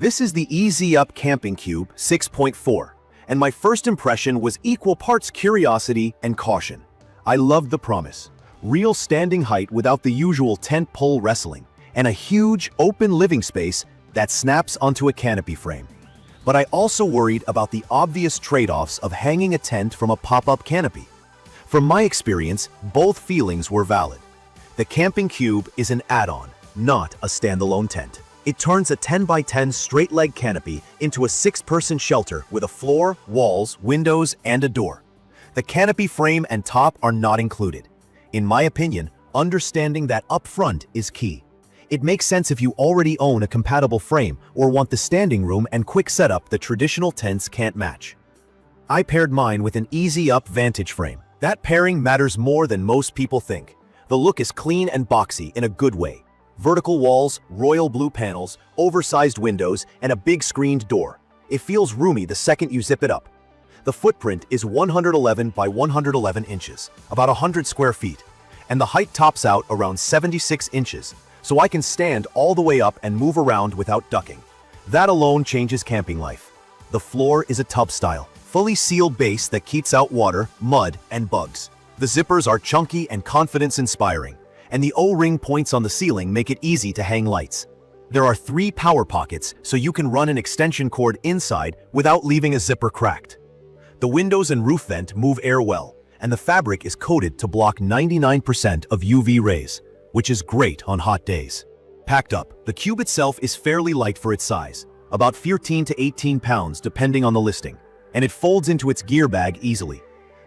This is the Easy Up Camping Cube 6.4, and my first impression was equal parts curiosity and caution. I loved the promise. Real standing height without the usual tent pole wrestling, and a huge, open living space that snaps onto a canopy frame. But I also worried about the obvious trade-offs of hanging a tent from a pop-up canopy. From my experience, both feelings were valid. The camping cube is an add-on, not a standalone tent. It turns a 10x10 straight-leg canopy into a 6-person shelter with a floor, walls, windows, and a door. The canopy frame and top are not included. In my opinion, understanding that up front is key. It makes sense if you already own a compatible frame or want the standing room and quick setup that traditional tents can't match. I paired mine with an Easy Up Vantage frame. That pairing matters more than most people think. The look is clean and boxy in a good way. Vertical walls, royal blue panels, oversized windows, and a big screened door. It feels roomy the second you zip it up. The footprint is 111 by 111 inches, about 100 square feet, and the height tops out around 76 inches, so I can stand all the way up and move around without ducking. That alone changes camping life. The floor is a tub-style, fully sealed base that keeps out water, mud, and bugs. The zippers are chunky and confidence-inspiring, and the O-ring points on the ceiling make it easy to hang lights. There are 3 power pockets, so you can run an extension cord inside without leaving a zipper cracked. The windows and roof vent move air well, and the fabric is coated to block 99% of UV rays, which is great on hot days. Packed up, the cube itself is fairly light for its size, about 14 to 18 pounds depending on the listing, and it folds into its gear bag easily.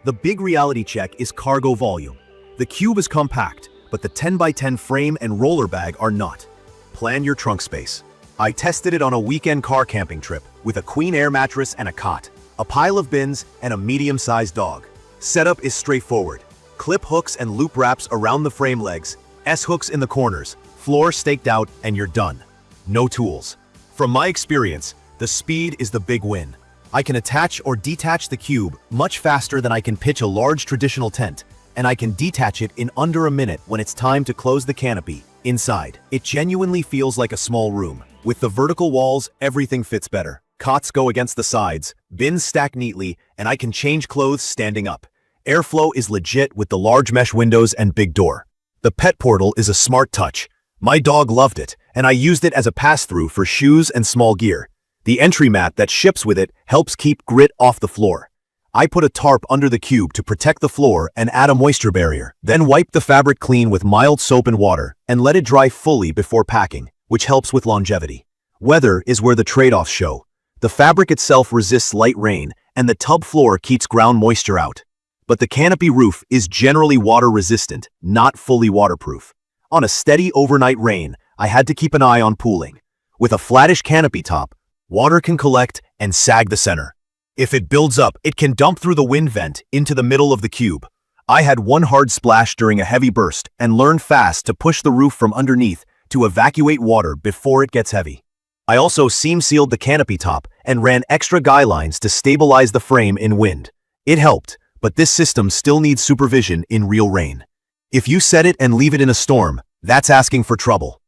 The big reality check is cargo volume. The cube is compact, but the 10x10 frame and roller bag are not. Plan your trunk space. I tested it on a weekend car camping trip with a queen air mattress and a cot, a pile of bins, and a medium-sized dog. Setup is straightforward. Clip hooks and loop wraps around the frame legs, S-hooks in the corners, floor staked out, and you're done. No tools. From my experience, the speed is the big win. I can attach or detach the cube much faster than I can pitch a large traditional tent, and I can detach it in under a minute when it's time to close the canopy. Inside, it genuinely feels like a small room. With the vertical walls, everything fits better. Cots go against the sides, bins stack neatly, and I can change clothes standing up. Airflow is legit with the large mesh windows and big door. The pet portal is a smart touch. My dog loved it, and I used it as a pass-through for shoes and small gear. The entry mat that ships with it helps keep grit off the floor. I put a tarp under the cube to protect the floor and add a moisture barrier, then wipe the fabric clean with mild soap and water and let it dry fully before packing, which helps with longevity. Weather is where the trade-offs show. The fabric itself resists light rain, and the tub floor keeps ground moisture out. But the canopy roof is generally water-resistant, not fully waterproof. On a steady overnight rain, I had to keep an eye on pooling. With a flattish canopy top, water can collect and sag the center. If it builds up, it can dump through the wind vent into the middle of the cube. I had one hard splash during a heavy burst and learned fast to push the roof from underneath to evacuate water before it gets heavy. I also seam sealed the canopy top and ran extra guy lines to stabilize the frame in wind. It helped, but this system still needs supervision in real rain. If you set it and leave it in a storm, that's asking for trouble.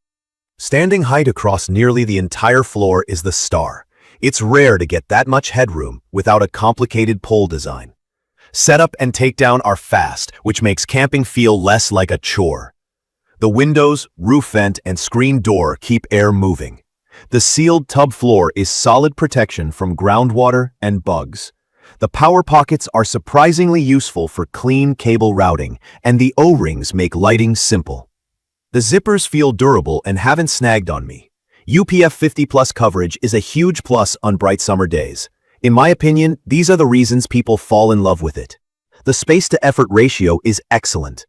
Standing height across nearly the entire floor is the star. It's rare to get that much headroom without a complicated pole design. Setup and takedown are fast, which makes camping feel less like a chore. The windows, roof vent, and screen door keep air moving. The sealed tub floor is solid protection from groundwater and bugs. The power pockets are surprisingly useful for clean cable routing, and the O-rings make lighting simple. The zippers feel durable and haven't snagged on me. UPF 50+ coverage is a huge plus on bright summer days. In my opinion, these are the reasons people fall in love with it. The space-to-effort ratio is excellent.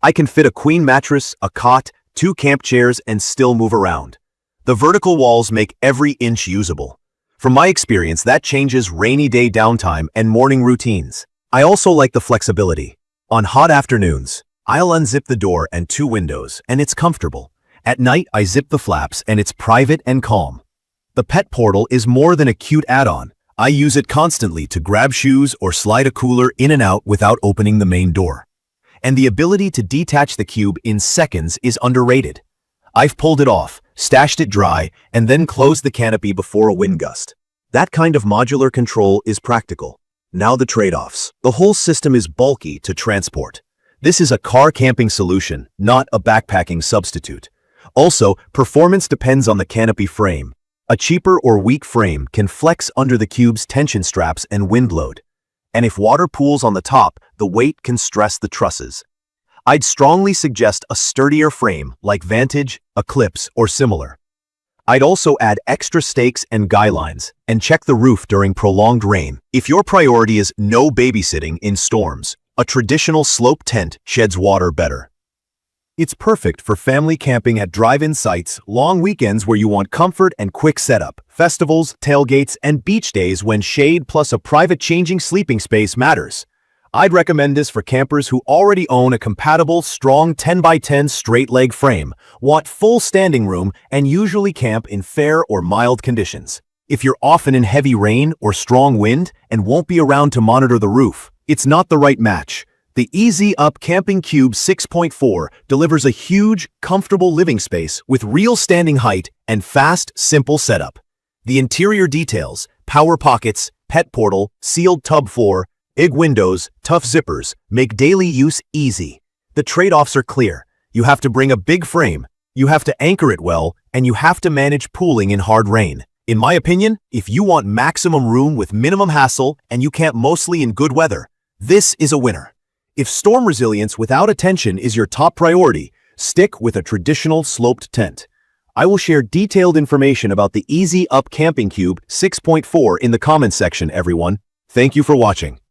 I can fit a queen mattress, a cot, 2 camp chairs, and still move around. The vertical walls make every inch usable. From my experience, that changes rainy day downtime and morning routines. I also like the flexibility. On hot afternoons, I'll unzip the door and 2 windows, and it's comfortable. At night, I zip the flaps, and it's private and calm. The pet portal is more than a cute add-on. I use it constantly to grab shoes or slide a cooler in and out without opening the main door. And the ability to detach the cube in seconds is underrated. I've pulled it off, stashed it dry, and then closed the canopy before a wind gust. That kind of modular control is practical. Now the trade-offs. The whole system is bulky to transport. This is a car camping solution, not a backpacking substitute. Also, performance depends on the canopy frame. A cheaper or weak frame can flex under the cube's tension straps and wind load. And if water pools on the top, the weight can stress the trusses. I'd strongly suggest a sturdier frame like Vantage, Eclipse, or similar. I'd also add extra stakes and guy lines, and check the roof during prolonged rain. If your priority is no babysitting in storms, a traditional slope tent sheds water better. It's perfect for family camping at drive-in sites, long weekends where you want comfort and quick setup, festivals, tailgates, and beach days when shade plus a private changing sleeping space matters. I'd recommend this for campers who already own a compatible, strong 10x10 straight-leg frame, want full standing room, and usually camp in fair or mild conditions. If you're often in heavy rain or strong wind and won't be around to monitor the roof, it's not the right match. The Easy Up Camping Cube 6.4 delivers a huge, comfortable living space with real standing height and fast, simple setup. The interior details, power pockets, pet portal, sealed tub floor, big windows, tough zippers, make daily use easy. The trade-offs are clear. You have to bring a big frame, you have to anchor it well, and you have to manage pooling in hard rain. In my opinion, if you want maximum room with minimum hassle and you camp mostly in good weather, this is a winner. If storm resilience without attention is your top priority, stick with a traditional sloped tent. I will share detailed information about the Easy Up Camping Cube 6.4 in the comments section, everyone. Thank you for watching.